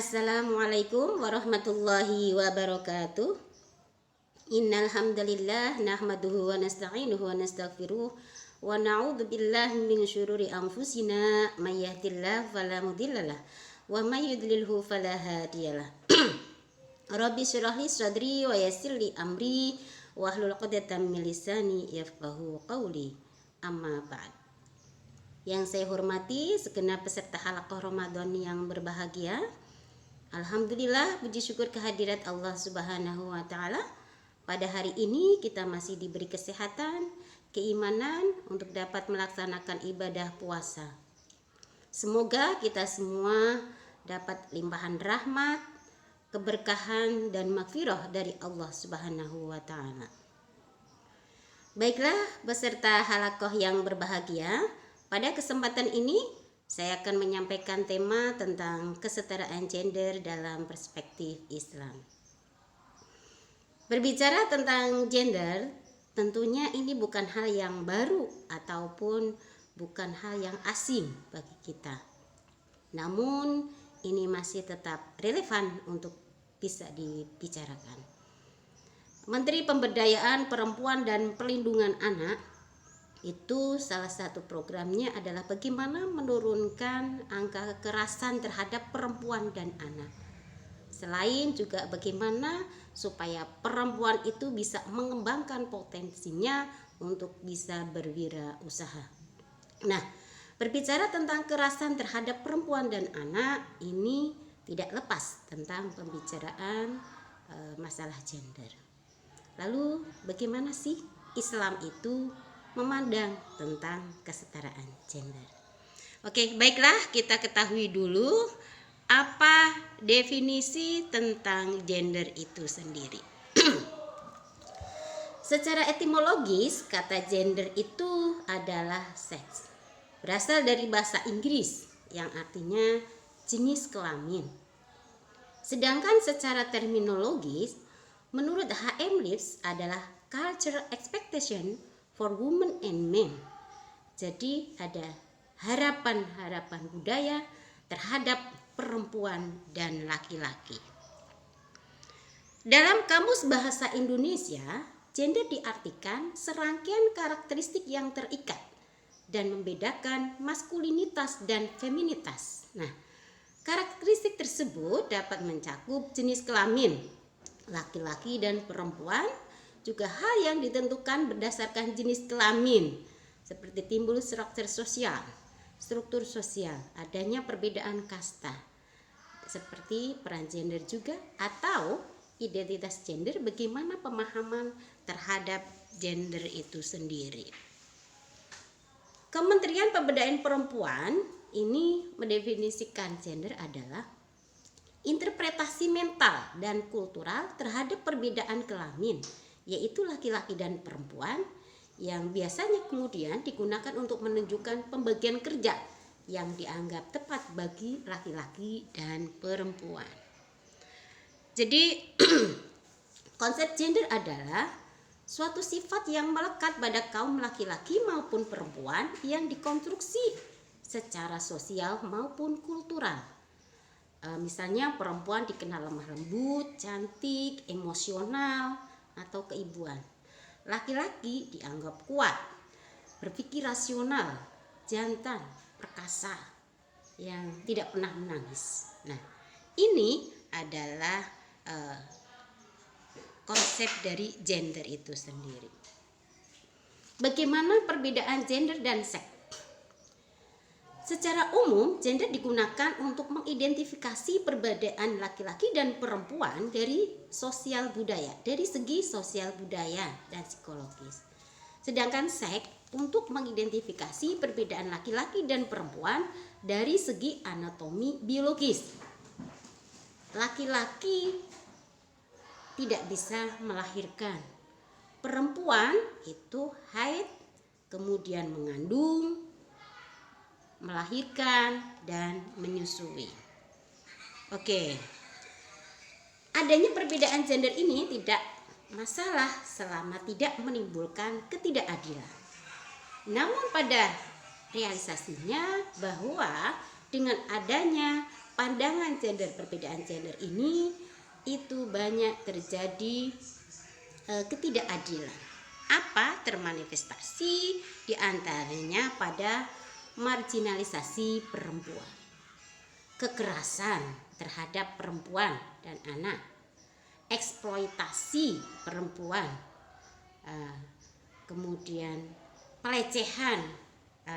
Assalamualaikum warahmatullahi wabarakatuh. Innal hamdalillah nahmaduhu wa nasta'inuhu wa nastaghfiruh wa na'udzu billahi min syururi anfusina may yahdihillahu fala mudhillalah wa may yudlilhu fala hadiyalah. Rabbi shrah li sadri wa yassir li amri wahlul 'uqdatam min lisani yafqahu qawli. Amma ba'd. Yang saya hormati segenap peserta halaqah Ramadan yang berbahagia. Alhamdulillah, puji syukur kehadirat Allah Subhanahu wa taala. Pada hari ini kita masih diberi kesehatan, keimanan untuk dapat melaksanakan ibadah puasa. Semoga kita semua dapat limpahan rahmat, keberkahan dan maghfirah dari Allah Subhanahu wa taala. Baiklah, peserta halaqah yang berbahagia, pada kesempatan ini saya akan menyampaikan tema tentang kesetaraan gender dalam perspektif Islam. Berbicara tentang gender, tentunya ini bukan hal yang baru ataupun bukan hal yang asing bagi kita. Namun, ini masih tetap relevan untuk bisa dibicarakan. Menteri Pemberdayaan Perempuan dan Perlindungan Anak itu salah satu programnya adalah bagaimana menurunkan angka kekerasan terhadap perempuan dan anak. Selain juga bagaimana supaya perempuan itu bisa mengembangkan potensinya untuk bisa berwirausaha. Nah, berbicara tentang kekerasan terhadap perempuan dan anak ini tidak lepas tentang pembicaraan masalah gender. Lalu bagaimana sih Islam itu memandang tentang kesetaraan gender? Oke, baiklah, kita ketahui dulu apa definisi tentang gender itu sendiri. Secara etimologis, kata gender itu adalah seks. Berasal dari bahasa Inggris yang artinya jenis kelamin. Sedangkan secara terminologis, menurut H.M. Lipps adalah cultural expectation for women and men. Jadi ada harapan-harapan budaya terhadap perempuan dan laki-laki. Dalam Kamus Bahasa Indonesia, gender diartikan serangkaian karakteristik yang terikat dan membedakan maskulinitas dan feminitas. Nah, karakteristik tersebut dapat mencakup jenis kelamin, laki-laki dan perempuan, juga hal yang ditentukan berdasarkan jenis kelamin, seperti timbul struktur sosial, adanya perbedaan kasta, seperti peran gender juga, atau identitas gender, bagaimana pemahaman terhadap gender itu sendiri. Kementerian Pemberdayaan Perempuan ini mendefinisikan gender adalah interpretasi mental dan kultural terhadap perbedaan kelamin, yaitu laki-laki dan perempuan, yang biasanya kemudian digunakan untuk menunjukkan pembagian kerja yang dianggap tepat bagi laki-laki dan perempuan. Jadi konsep gender adalah suatu sifat yang melekat pada kaum laki-laki maupun perempuan yang dikonstruksi secara sosial maupun kultural. Misalnya perempuan dikenal lemah lembut, cantik, emosional, atau keibuan. Laki-laki dianggap kuat, berpikir rasional, jantan, perkasa, yang tidak pernah menangis. Nah, ini adalah konsep dari gender itu sendiri. Bagaimana perbedaan gender dan seks? Secara umum, gender digunakan untuk mengidentifikasi perbedaan laki-laki dan perempuan dari sosial budaya, dari segi sosial budaya dan psikologis. Sedangkan seks untuk mengidentifikasi perbedaan laki-laki dan perempuan dari segi anatomi biologis. Laki-laki tidak bisa melahirkan. Perempuan itu haid, kemudian mengandung, melahirkan, dan menyusui. Oke. Adanya perbedaan gender ini tidak masalah selama tidak menimbulkan ketidakadilan. Namun pada realisasinya bahwa dengan adanya pandangan gender, perbedaan gender ini itu banyak terjadi ketidakadilan. Apa termanifestasi diantaranya pada marginalisasi perempuan, kekerasan terhadap perempuan dan anak, eksploitasi perempuan, kemudian pelecehan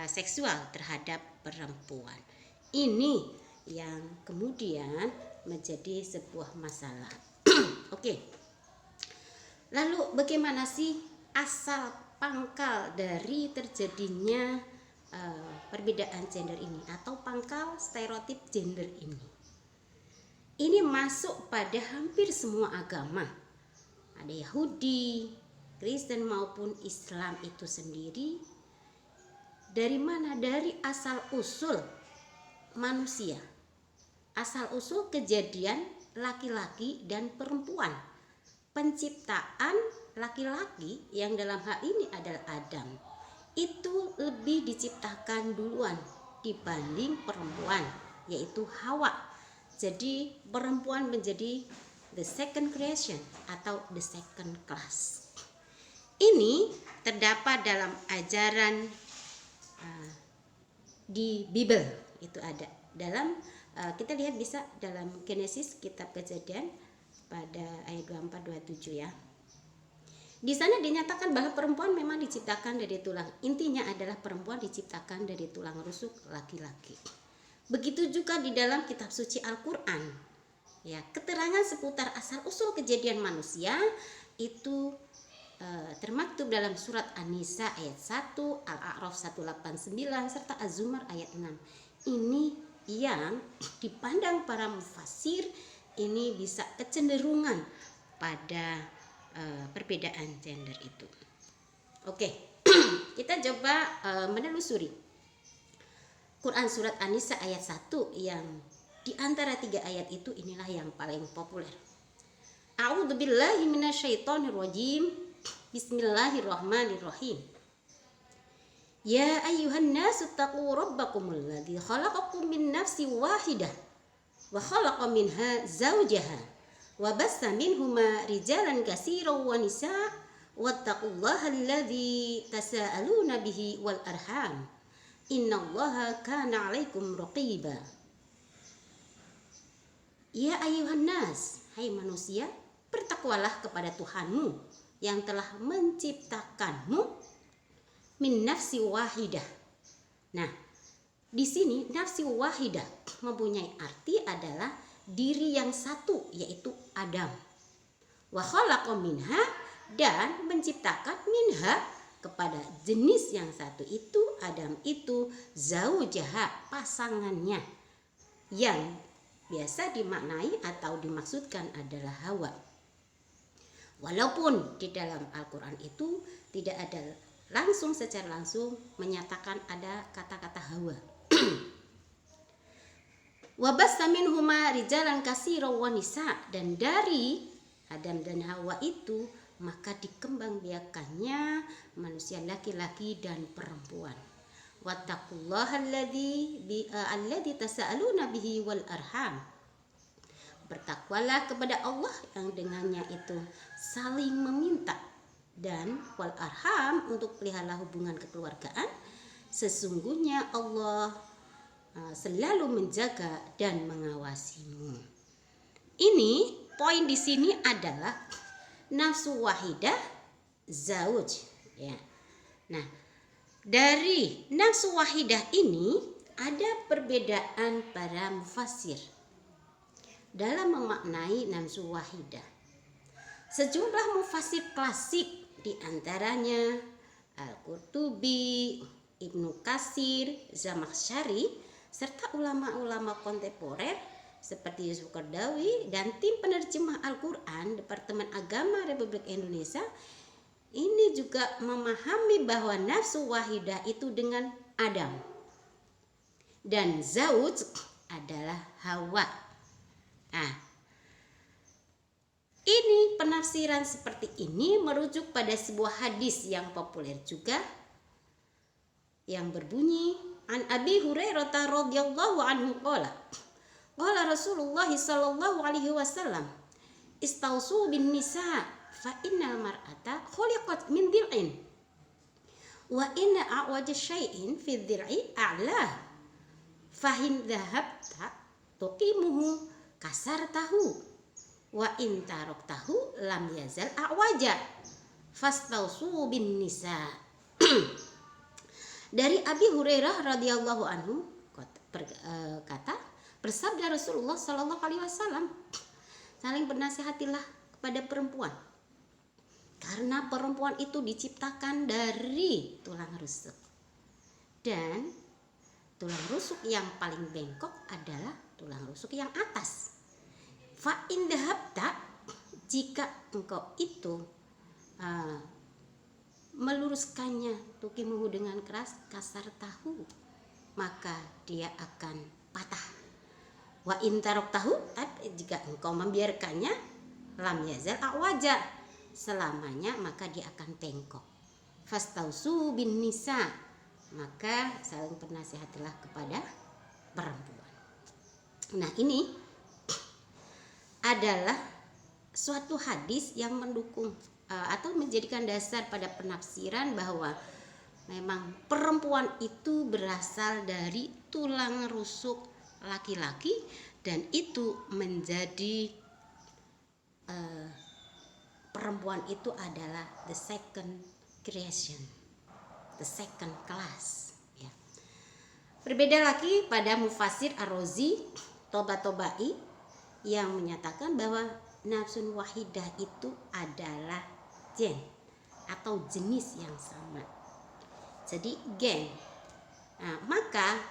seksual terhadap perempuan. Ini yang kemudian menjadi sebuah masalah. Oke. Lalu bagaimana sih asal pangkal dari terjadinya perbedaan gender ini atau pangkal stereotip gender ini? Ini masuk pada hampir semua agama. Ada Yahudi, Kristen maupun Islam itu sendiri. Dari mana? Dari asal usul manusia, asal usul kejadian laki-laki dan perempuan, penciptaan laki-laki yang dalam hal ini adalah Adam itu lebih diciptakan duluan dibanding perempuan, yaitu Hawa. Jadi perempuan menjadi the second creation atau the second class. Ini terdapat dalam ajaran di Bible, itu ada dalam kita lihat bisa dalam Genesis, kitab Kejadian pada ayat 24-27 ya. Di sana dinyatakan bahwa perempuan memang diciptakan dari tulang. Intinya adalah perempuan diciptakan dari tulang rusuk laki-laki. Begitu juga di dalam kitab suci Al-Qur'an. Ya, keterangan seputar asal usul kejadian manusia itu termaktub dalam surat An-Nisa ayat 1, Al-A'raf 189 serta Az-Zumar ayat 6. Ini yang dipandang para mufassir ini bisa kecenderungan pada perbedaan gender itu. Oke. Kita coba menelusuri Quran surat An-Nisa ayat 1 yang di antara 3 ayat itu inilah yang paling populer. A'udzubillahi minasyaitonirrajim. Bismillahirrahmanirrahim. Ya ayyuhan nasu taqu rabbakumul ladzi khalaqakum min nafsin wahidah wa khalaqa minha zawjaha wa bassa minhuma rijalan katsiran wa nisaa wattaqullaha alladzi tasaaluna bihi wal arham innallaha kana 'alaikum raqiba. Ya ayyuhan nas, hai manusia, bertakwalah kepada Tuhanmu yang telah menciptakanmu min nafsi wahidah. Nah, di sini nafsi wahidah mempunyai arti adalah diri yang satu, yaitu Adam. Wa khalaqa minha, dan menciptakan minha kepada jenis yang satu itu, Adam itu, zaujaha, pasangannya, yang biasa dimaknai atau dimaksudkan adalah Hawa. Walaupun di dalam Al-Quran itu tidak ada langsung secara langsung menyatakan ada kata-kata Hawa. Wabassa minhuma rijalan katsiran wa nisaa, dan dari Adam dan Hawa itu maka dikembangbiakannya manusia laki-laki dan perempuan. Wattaqullaha alladzi tasaaluna bihi wal arham. Bertakwalah kepada Allah yang dengannya itu saling meminta, dan wal arham untuk pelihara hubungan kekeluargaan. Sesungguhnya Allah selalu menjaga dan mengawasimu. Ini poin di sini adalah nafsu wahidah zauj ya. Nah, dari nafsu wahidah ini ada perbedaan para mufassir dalam memaknai nafsu wahidah. Sejumlah mufassir klasik diantaranya Al-Qurtubi, Ibnu Katsir, Zamakhsyari, serta ulama-ulama kontemporer seperti Yusuf Qaradawi dan tim penerjemah Al-Quran Departemen Agama Republik Indonesia ini juga memahami bahwa nafsu wahidah itu dengan Adam dan zauj adalah Hawa. Nah, ini penafsiran seperti ini merujuk pada sebuah hadis yang populer juga yang berbunyi An Abi Hurairah radhiyallahu anhu qala Qala Rasulullah sallallahu alaihi wasallam, istausu bin nisa fa innal mar'ata khuliqat min dhil'in wa inna a'waja syai'in fi dhil'i a'la fahin dhahabta tuqimuhu kasartahu wa in taraktahu lam yazal a'waja fastausu bin nisa. Dari Abi Hurairah radhiyallahu anhu kata, bersabda Rasulullah sallallahu alaihi wasallam, saling bernasihatilah kepada perempuan, karena perempuan itu diciptakan dari tulang rusuk, dan tulang rusuk yang paling bengkok adalah tulang rusuk yang atas. Fa in dhahabta, jika engkau itu meluruskannya, tukimuhu dengan keras, kasar tahu, maka dia akan patah. Wa in taraktahu, tapi jika engkau membiarkannya, lam yazal a'waja, selamanya maka dia akan bengkok. Fastausu bin nisa, maka saling bernasihatilah kepada perempuan. Nah, ini adalah suatu hadis yang mendukung atau menjadikan dasar pada penafsiran bahwa memang perempuan itu berasal dari tulang rusuk laki-laki, dan itu menjadi perempuan itu adalah the second creation, the second class, ya. Berbeda lagi pada Mufassir Ar-Razi Toba-Tobai yang menyatakan bahwa nafsun wahidah itu adalah gen atau jenis yang sama. Jadi gen. Nah, maka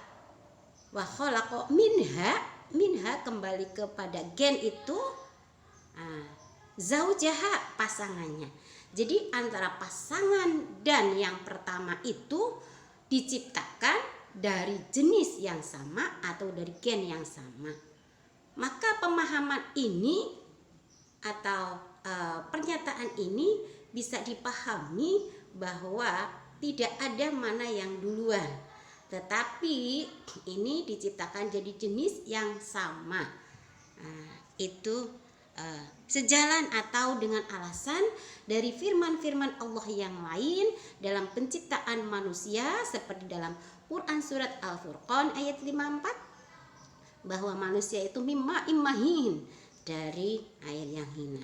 wa khalaqa minha kembali kepada gen itu zaujaha, pasangannya. Jadi antara pasangan dan yang pertama itu diciptakan dari jenis yang sama atau dari gen yang sama. Maka pemahaman ini atau pernyataan ini bisa dipahami bahwa tidak ada mana yang duluan, tetapi ini diciptakan jadi jenis yang sama. Itu sejalan atau dengan alasan dari firman-firman Allah yang lain dalam penciptaan manusia, seperti dalam Quran surat Al-Furqan ayat 54, bahwa manusia itu mimma immahin, dari air yang hina.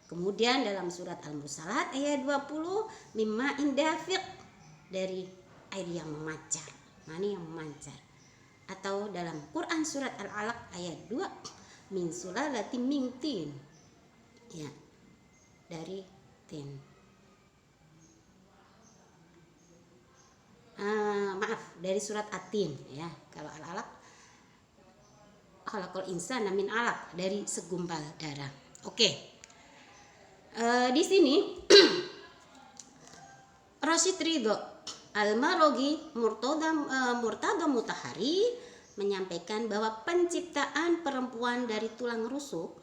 Kemudian dalam surat Al-Mursalat ayat 20, mimma indafiq, dari air yang memancar, mani yang memancar. Atau dalam Quran surat Al-Alaq ayat 2, min sulalatin min tin, ya, dari tin. Dari surat At-Tin, ya. Kalau Al-Alaq khalaqal insana min alaq, dari segumpal darah. Oke. Di sini Rasyid Ridho Al-Maraghi Murtada Mutahari menyampaikan bahwa penciptaan perempuan dari tulang rusuk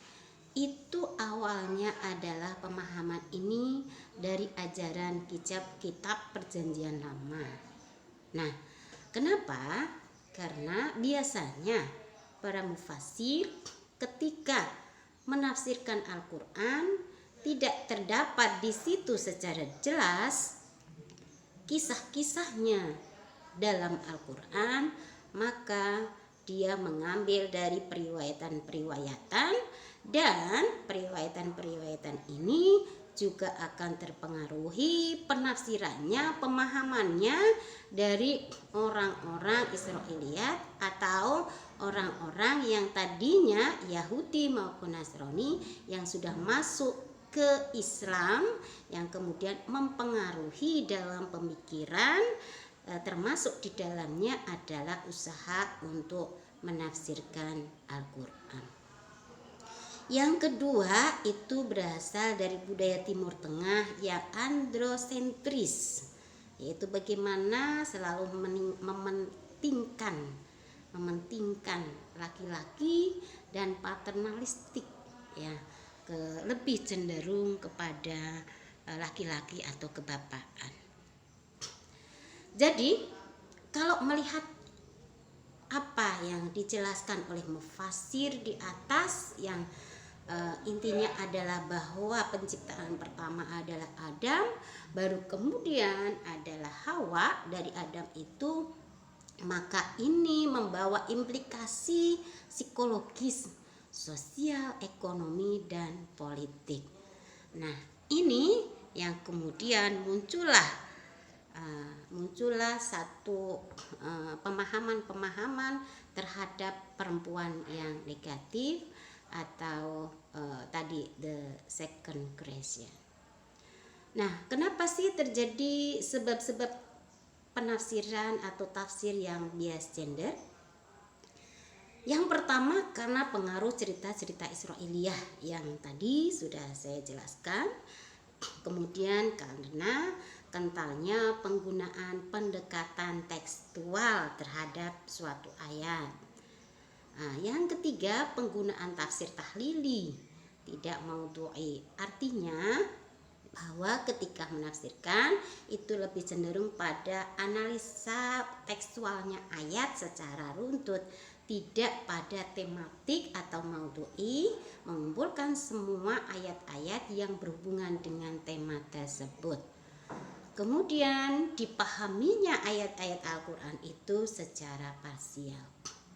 itu awalnya adalah pemahaman ini dari ajaran kitab Perjanjian Lama. Nah, kenapa? Karena biasanya para mufassir ketika menafsirkan Al-Quran tidak terdapat di situ secara jelas kisah-kisahnya dalam Al-Quran, maka dia mengambil dari periwayatan-periwayatan, dan periwayatan-periwayatan ini juga akan terpengaruhi penafsirannya, pemahamannya dari orang-orang Israiliyat atau orang-orang yang tadinya Yahudi maupun Nasrani yang sudah masuk ke Islam, yang kemudian mempengaruhi dalam pemikiran, termasuk di dalamnya adalah usaha untuk menafsirkan Al-Quran. Yang kedua itu berasal dari budaya Timur Tengah yang androsentris, yaitu bagaimana selalu mementingkan laki-laki dan paternalistik, ya, lebih cenderung kepada laki-laki atau kebapaan. Jadi kalau melihat apa yang dijelaskan oleh mufasir di atas, yang intinya adalah bahwa penciptaan pertama adalah Adam, baru kemudian adalah Hawa dari Adam itu, maka ini membawa implikasi psikologis, sosial, ekonomi, dan politik. Nah, ini yang kemudian muncullah satu pemahaman terhadap perempuan yang negatif, atau tadi the second creation. Nah, kenapa sih terjadi sebab-sebab penafsiran atau tafsir yang bias gender? Yang pertama karena pengaruh cerita-cerita Israiliyah yang tadi sudah saya jelaskan. Kemudian karena kentalnya penggunaan pendekatan tekstual terhadap suatu ayat. Nah, yang ketiga penggunaan tafsir tahlili, tidak maudhu'i. Artinya bahwa ketika menafsirkan itu lebih cenderung pada analisa tekstualnya ayat secara runtut, tidak pada tematik atau maudhu'i, mengumpulkan semua ayat-ayat yang berhubungan dengan tema tersebut. Kemudian dipahaminya ayat-ayat Al-Quran itu secara parsial,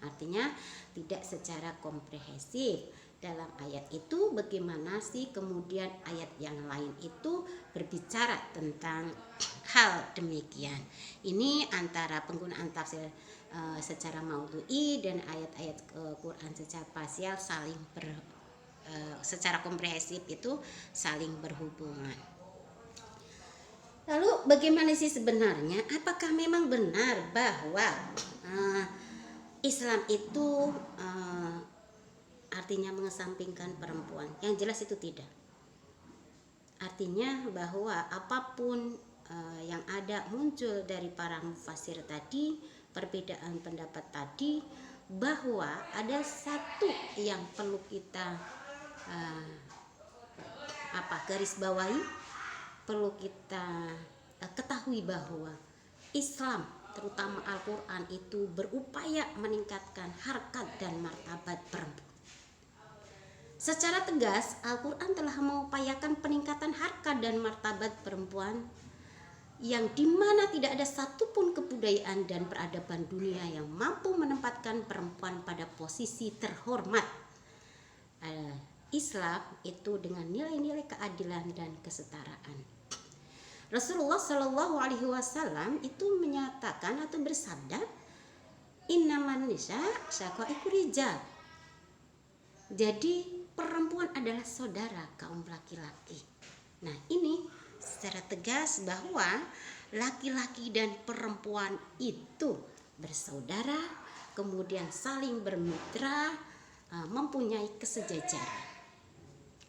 artinya tidak secara komprehensif. Dalam ayat itu bagaimana sih kemudian ayat yang lain itu berbicara tentang hal demikian. Ini antara penggunaan tafsir secara maudhu'i dan ayat-ayat Quran secara parsial secara komprehensif itu saling berhubungan. Lalu bagaimana sih sebenarnya? Apakah memang benar bahwa Islam itu artinya mengesampingkan perempuan? Yang jelas itu tidak. Artinya bahwa apapun yang ada muncul dari para mufasir tadi, perbedaan pendapat tadi, bahwa ada satu yang perlu kita garis bawahi, perlu kita ketahui bahwa Islam, terutama Al-Quran itu berupaya meningkatkan harkat dan martabat perempuan. Secara tegas, Al-Quran telah mengupayakan peningkatan harkat dan martabat perempuan, yang dimana tidak ada satupun kebudayaan dan peradaban dunia yang mampu menempatkan perempuan pada posisi terhormat. Islam itu dengan nilai-nilai keadilan dan kesetaraan. Rasulullah Shallallahu Alaihi Wasallam itu menyatakan atau bersabda, innaman nisa syaqaiqu rijal. Jadi perempuan adalah saudara kaum laki-laki. Nah, ini secara tegas bahwa laki-laki dan perempuan itu bersaudara, kemudian saling bermitra, mempunyai kesejajaran.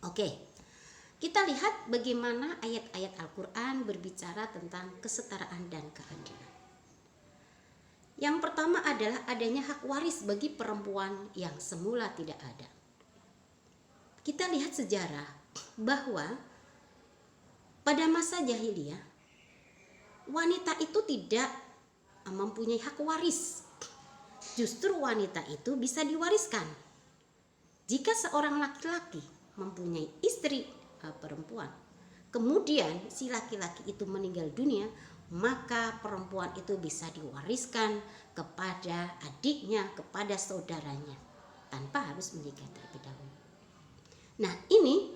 Oke, kita lihat bagaimana ayat-ayat Al-Quran berbicara tentang kesetaraan dan keadilan. Yang pertama adalah adanya hak waris bagi perempuan yang semula tidak ada. Kita lihat sejarah bahwa pada masa jahiliyah wanita itu tidak mempunyai hak waris. Justru wanita itu bisa diwariskan. Jika seorang laki-laki mempunyai istri perempuan, kemudian si laki-laki itu meninggal dunia, maka perempuan itu bisa diwariskan kepada adiknya, kepada saudaranya, tanpa harus menikah terlebih dahulu. Nah, ini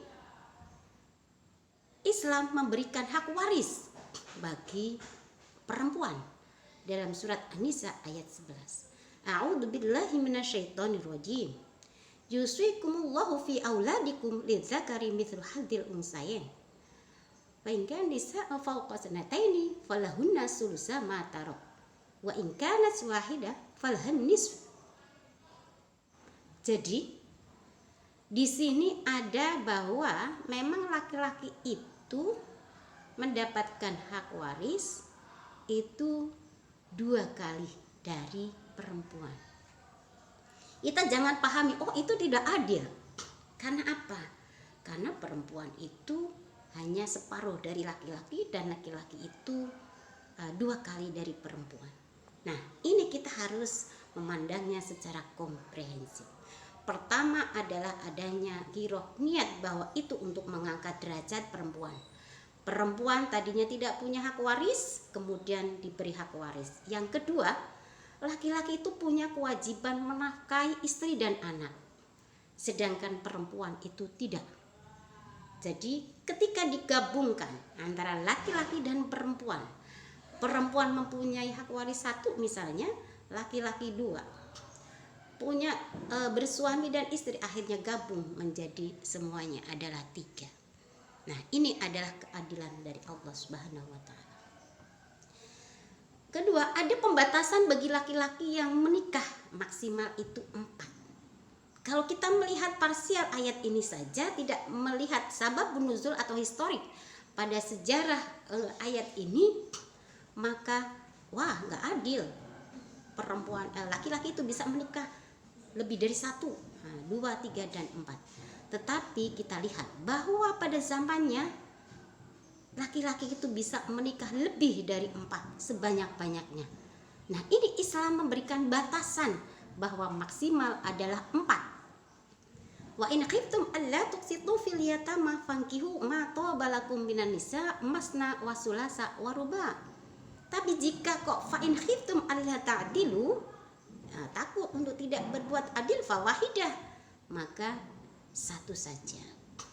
Islam memberikan hak waris bagi perempuan dalam surat An-Nisa ayat 11. A'udzubillahi minasyaitonirrajim. Yuswikumullahu fi auladikum lidzakari mithlu hadzil unsayain. Wa in kana nisaa'u fawqa sanataini falahunna sulusa ma tarak. Wa in kanat wahidah falhan nisf. Jadi di sini ada bahwa memang laki-laki itu mendapatkan hak waris itu 2 kali dari perempuan. Kita jangan pahami, oh itu tidak adil. Karena apa? Karena perempuan itu hanya separuh dari laki-laki dan laki-laki itu 2 kali dari perempuan. Nah, ini kita harus memandangnya secara komprehensif. Pertama adalah adanya giroh, niat bahwa itu untuk mengangkat derajat perempuan. Perempuan tadinya tidak punya hak waris, kemudian diberi hak waris. Yang kedua, laki-laki itu punya kewajiban menafkahi istri dan anak, sedangkan perempuan itu tidak. Jadi ketika digabungkan antara laki-laki dan perempuan, perempuan mempunyai hak waris 1 misalnya, laki-laki 2, punya bersuami dan istri, akhirnya gabung menjadi semuanya adalah 3. Nah, ini adalah keadilan dari Allah Subhanahu wa Ta'ala. Kedua, ada pembatasan bagi laki-laki yang menikah, maksimal itu 4. Kalau kita melihat parsial ayat ini saja, tidak melihat sababun nuzul atau historik pada sejarah ayat ini, maka wah, nggak adil. Perempuan laki-laki itu bisa menikah lebih dari 1, 2, 3, dan 4. Tetapi kita lihat bahwa pada zamannya laki-laki itu bisa menikah lebih dari 4 sebanyak-banyaknya. Nah, ini Islam memberikan batasan bahwa maksimal adalah 4. Wa in khiftum alla tuqsitu fil yatama fankihu ma taba lakum minan nisa masna wa sulasa wa ruba. Tapi jika kok fa in khiftum alla ta'dilu, takut untuk tidak berbuat adil, fa wahidah, maka 1 saja.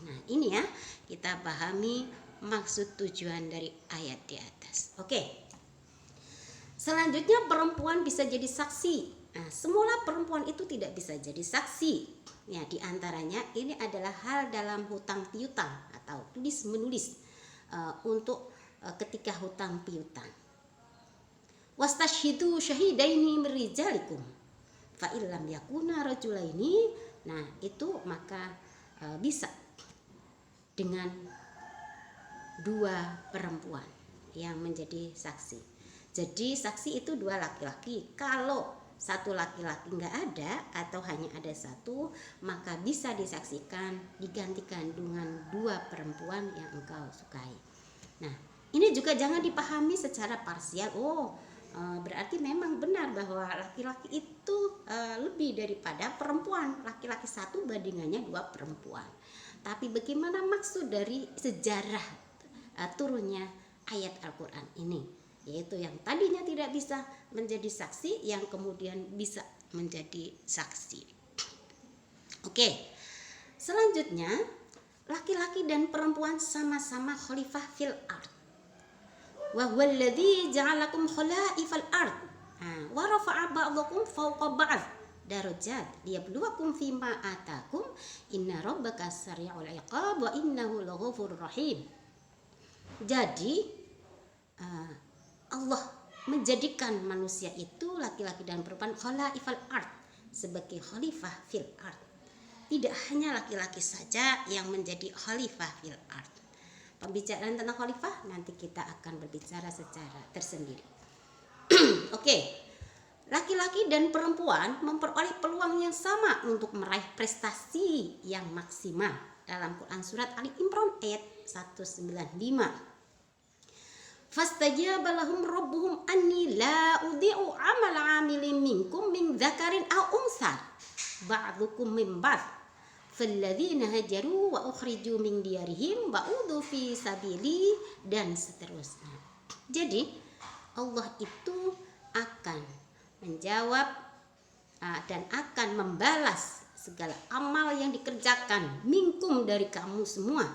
Nah, ini ya, kita pahami maksud tujuan dari ayat di atas. Oke. Selanjutnya, perempuan bisa jadi saksi. Nah, semula perempuan itu tidak bisa jadi saksi. Ya, di antaranya ini adalah hal dalam hutang piutang atau tulis menulis untuk ketika hutang piutang. Wastashhidu syahidaini min rijalikum fa illam yakuna rajulaini. Nah, itu maka bisa dengan 2 perempuan yang menjadi saksi. Jadi saksi itu 2 laki-laki. Kalau 1 laki-laki nggak ada atau hanya ada 1, maka bisa disaksikan digantikan dengan 2 perempuan yang engkau sukai. Nah, ini juga jangan dipahami secara parsial. Berarti memang benar bahwa laki-laki itu lebih daripada perempuan. Laki-laki 1 bandingannya 2 perempuan. Tapi bagaimana maksud dari sejarah turunnya ayat Al-Quran ini? Yaitu yang tadinya tidak bisa menjadi saksi, yang kemudian bisa menjadi saksi. Oke, selanjutnya laki-laki dan perempuan sama-sama khalifah fil ard. Wa huwallazi ja'alakum khalaifal ard wa rafa'a ba'dakum fawqa ba'd darajat liyabluwakum fima atakum inna rabbaka sari'ul iqab wa innahu laghafurur rahim. Jadi Allah menjadikan manusia itu laki-laki dan perempuan khalaifal ard, sebagai khalifah fil ard. Tidak hanya laki-laki saja yang menjadi khalifah fil ard. Pembicaraan tentang khalifah nanti kita akan berbicara secara tersendiri. Oke. Laki-laki dan perempuan memperoleh peluang yang sama untuk meraih prestasi yang maksimal. Dalam Quran surat Ali Imran ayat 195. Fastajaba lahum rabbuhum anni la udhi'u 'amala 'amilin minkum min dzakarin aw unsa ba'dukum min ba'd. Falladzina hajaru wa ukhriju min diyarihim wa udhu fi sabili, dan seterusnya. Jadi Allah itu akan menjawab dan akan membalas segala amal yang dikerjakan minkum dari kamu semua,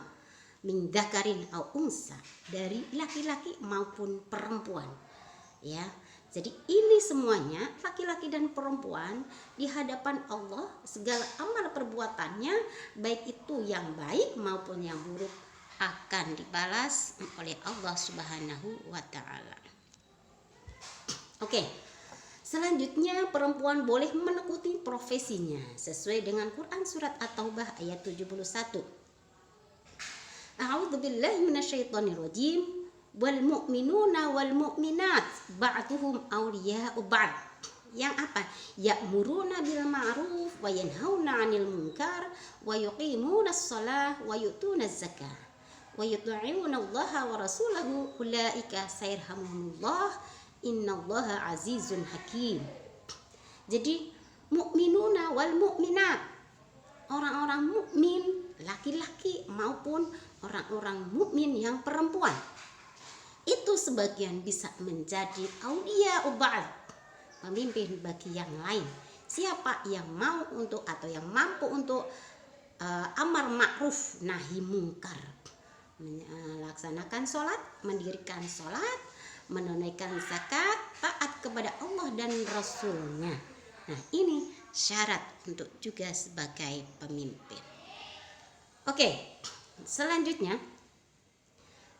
min dzakarin au unsa, dari laki-laki maupun perempuan. Ya. Jadi ini semuanya laki-laki dan perempuan di hadapan Allah, segala amal perbuatannya baik itu yang baik maupun yang buruk akan dibalas oleh Allah Subhanahu wa Ta'ala. Oke. Selanjutnya, perempuan boleh menekuti profesinya sesuai dengan Quran surat At-Taubah ayat 71. A'udzubillahi minasyaitonirrajim. Wal mu'minuna wal mu'minat ba'duhum awliya'u ba'd. Yang apa? Ya'muruna bil ma'ruf wa yanhauna 'anil munkar wa yuqimuna shalah wa yu'tuna zakah wa yuti'una Allaha wa rasulahu ulaika sayarhamuhumullah innallaha azizun hakim. Jadi mukminuna wal mukminat, orang-orang mukmin laki-laki maupun orang-orang mukmin yang perempuan, itu sebagian bisa menjadi aulia ubal, pemimpin bagi yang lain. Siapa yang mau untuk atau yang mampu untuk amar ma'ruf nahi mungkar, melaksanakan sholat, mendirikan sholat, menunaikan zakat, taat kepada Allah dan Rasulnya. Nah, ini syarat untuk juga sebagai pemimpin. Oke, selanjutnya,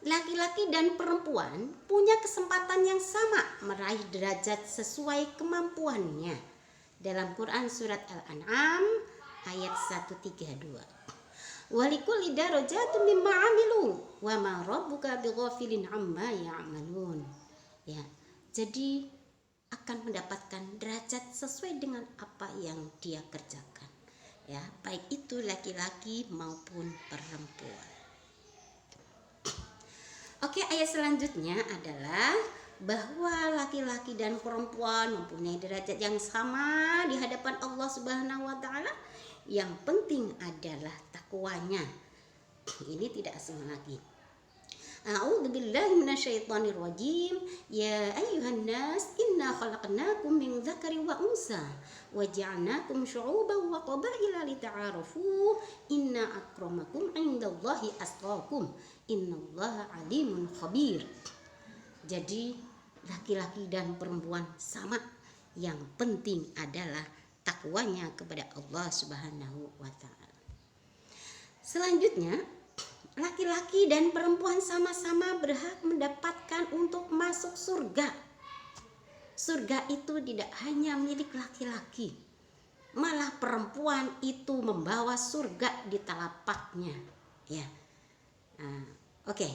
laki-laki dan perempuan punya kesempatan yang sama meraih derajat sesuai kemampuannya. Dalam Quran surat Al-An'am ayat 132. Walikulli darajatun mimma 'amilu wa ma rabbuka bighafilin 'amma ya'malun. Ya, jadi akan mendapatkan derajat sesuai dengan apa yang dia kerjakan. Ya, baik itu laki-laki maupun perempuan. Oke, ayat selanjutnya adalah bahwa laki-laki dan perempuan mempunyai derajat yang sama di hadapan Allah Subhanahu wa taala. Yang penting adalah takwanya. Ini tidak asing lagi. A'udzu billahi minasyaitonir rajim. Ya ayyuhan nas, inna khalaqnakum min dzakari wa unsa wa ja'alnakum syu'uban wa qabaila lita'arafu. Inna akramakum 'indallahi atqakum. Innallaha 'alimun khabir. Jadi laki-laki dan perempuan sama. Yang penting adalah takwanya kepada Allah Subhanahu wa taala. Selanjutnya, laki-laki dan perempuan sama-sama berhak mendapatkan untuk masuk surga. Surga itu tidak hanya milik laki-laki, malah perempuan itu membawa surga di telapaknya. Ya, oke.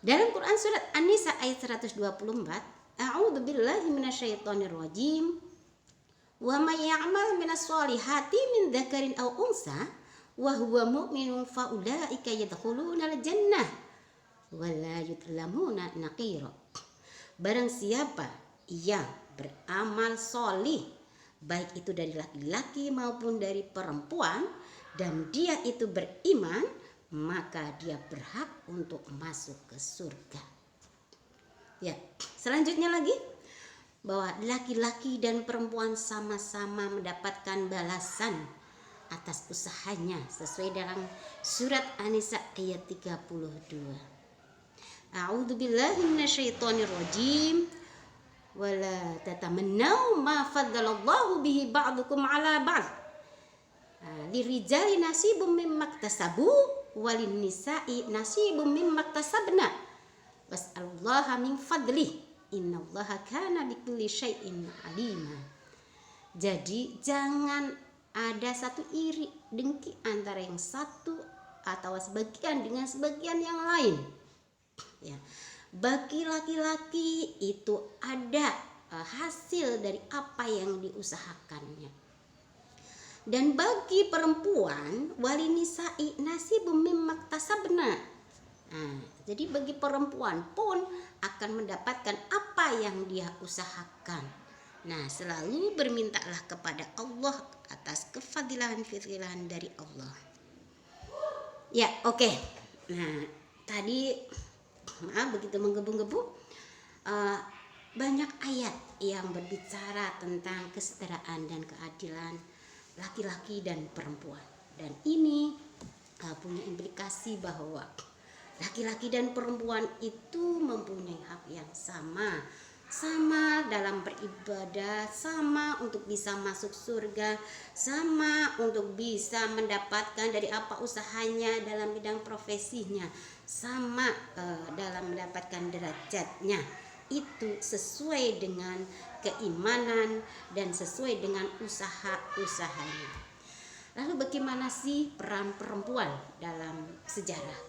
Dalam Quran surat An-Nisa ayat 124, A'udzu billahi minasyaitonir rajim. Wa may ya'mal minas solihati min dzakarin aw unsa wa huwa mu'minun fa ulaika yadkhuluna al-jannah wa la yudlamuna naqira. Barang siapa yang beramal solih, baik itu dari laki-laki maupun dari perempuan, dan dia itu beriman, maka dia berhak untuk masuk ke surga. Ya, selanjutnya lagi, bahwa laki-laki dan perempuan sama-sama mendapatkan balasan atas usahanya sesuai dalam surat An-Nisa ayat 32. A'udzu billahi minasyaitonir rajim. Wala tatamannau ma faddalallahu bihi ba'dukum 'ala ba'd. Lirijali nasibum mimma iktasabu walin nisa'i nasibum mimma iktasabna. Was'alullaha min fadlihi. Innallaha kana bikulli syai'in alima. Jadi jangan ada satu iri dengki antara yang satu atau sebagian dengan sebagian yang lain. Ya, bagi laki-laki itu ada hasil dari apa yang diusahakannya. Dan bagi perempuan wali nisa'i nasibum mimma iktasabna. Jadi bagi perempuan pun akan mendapatkan apa yang dia usahakan. Nah, selalu bermintalah kepada Allah atas kefadilahan-fadilahan dari Allah. Ya, oke. Nah, tadi maaf begitu menggebu-gebu, banyak ayat yang berbicara tentang kesetaraan dan keadilan laki-laki dan perempuan. Dan ini punya implikasi bahwa laki-laki dan perempuan itu mempunyai hak yang sama. Sama dalam beribadah, sama untuk bisa masuk surga, sama untuk bisa mendapatkan dari apa usahanya dalam bidang profesinya, sama dalam mendapatkan derajatnya. Itu sesuai dengan keimanan dan sesuai dengan usaha-usahanya. Lalu bagaimana sih peran perempuan dalam sejarah?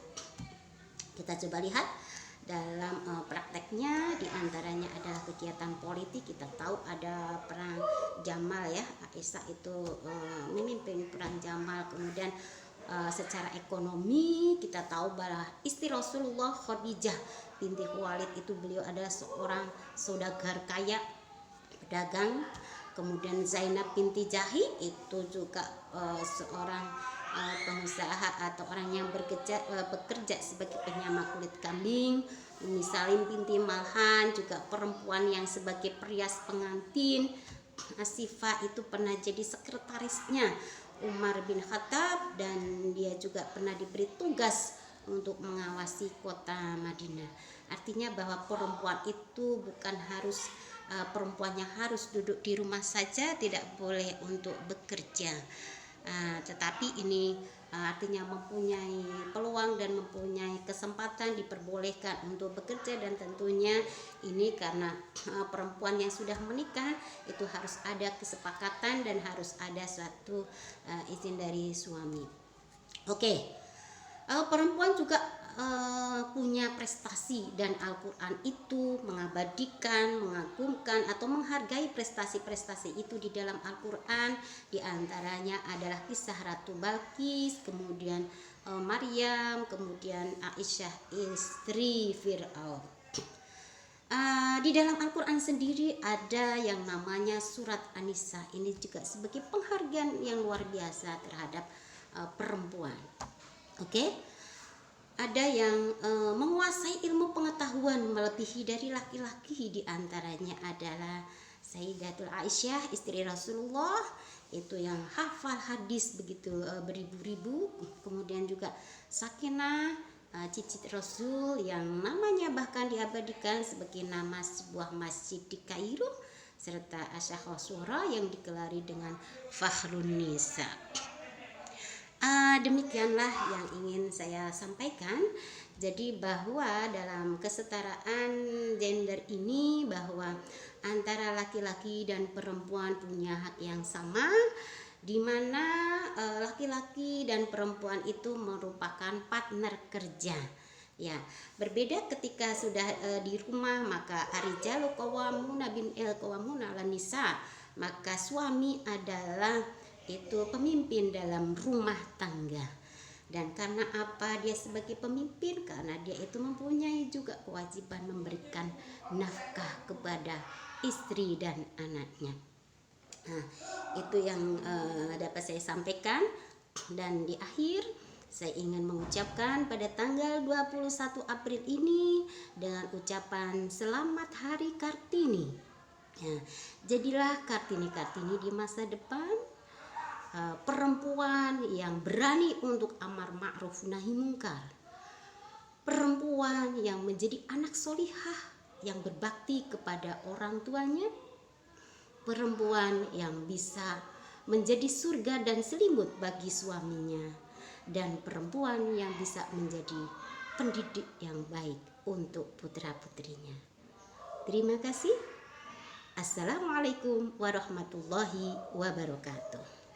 Kita coba lihat dalam prakteknya, diantaranya adalah kegiatan politik. Kita tahu ada perang Jamal ya, Aisyah itu memimpin perang Jamal. Kemudian secara ekonomi kita tahu bahwa istri Rasulullah Khadijah binti Khuwailid itu beliau adalah seorang saudagar kaya, pedagang. Kemudian Zainab binti Jahi itu juga seorang pengusaha atau orang yang bekerja sebagai penyamak kulit kambing. Ummi Salim binti Malhan juga perempuan yang sebagai perias pengantin. Asifah itu pernah jadi sekretarisnya Umar bin Khattab, dan dia juga pernah diberi tugas untuk mengawasi kota Madinah. Artinya bahwa perempuan itu bukan harus perempuan yang harus duduk di rumah saja, tidak boleh untuk bekerja. Tetapi ini artinya mempunyai peluang dan mempunyai kesempatan, diperbolehkan untuk bekerja, dan tentunya ini karena perempuan yang sudah menikah itu harus ada kesepakatan dan harus ada suatu izin dari suami. Perempuan juga punya prestasi, dan Al-Quran itu mengabadikan, mengagumkan atau menghargai prestasi-prestasi itu di dalam Al-Quran. Di antaranya adalah kisah Ratu Balqis, kemudian Maryam, kemudian Aisyah istri Fir'aun. Di dalam Al-Quran sendiri ada yang namanya surat An-Nisa. Ini juga sebagai penghargaan yang luar biasa terhadap perempuan. Ada yang menguasai ilmu pengetahuan melebihi dari laki-laki, di antaranya adalah Sayyidatul Aisyah istri Rasulullah, itu yang hafal hadis begitu beribu-ribu. Kemudian juga Sakinah cicit Rasul yang namanya bahkan diabadikan sebagai nama sebuah masjid di Kairo, serta Asy-Syaikh Syura yang digelari dengan Fakhrun Nisa. Demikianlah yang ingin saya sampaikan. Jadi bahwa dalam kesetaraan gender ini, bahwa antara laki-laki dan perempuan punya hak yang sama, di mana laki-laki dan perempuan itu merupakan partner kerja. Ya, berbeda ketika sudah di rumah, maka arijalu qawwamuna qawwamuna 'alan nisa, maka suami adalah itu pemimpin dalam rumah tangga. Dan karena apa dia sebagai pemimpin? Karena dia itu mempunyai juga kewajiban memberikan nafkah kepada istri dan anaknya. Itu yang dapat saya sampaikan. Dan di akhir saya ingin mengucapkan pada tanggal 21 April ini dengan ucapan selamat Hari Kartini. Jadilah Kartini-Kartini di masa depan, perempuan yang berani untuk amar ma'ruf nahi mungkar, perempuan yang menjadi anak solihah yang berbakti kepada orang tuanya, perempuan yang bisa menjadi surga dan selimut bagi suaminya, dan perempuan yang bisa menjadi pendidik yang baik untuk putra-putrinya. Terima kasih. Assalamualaikum warahmatullahi wabarakatuh.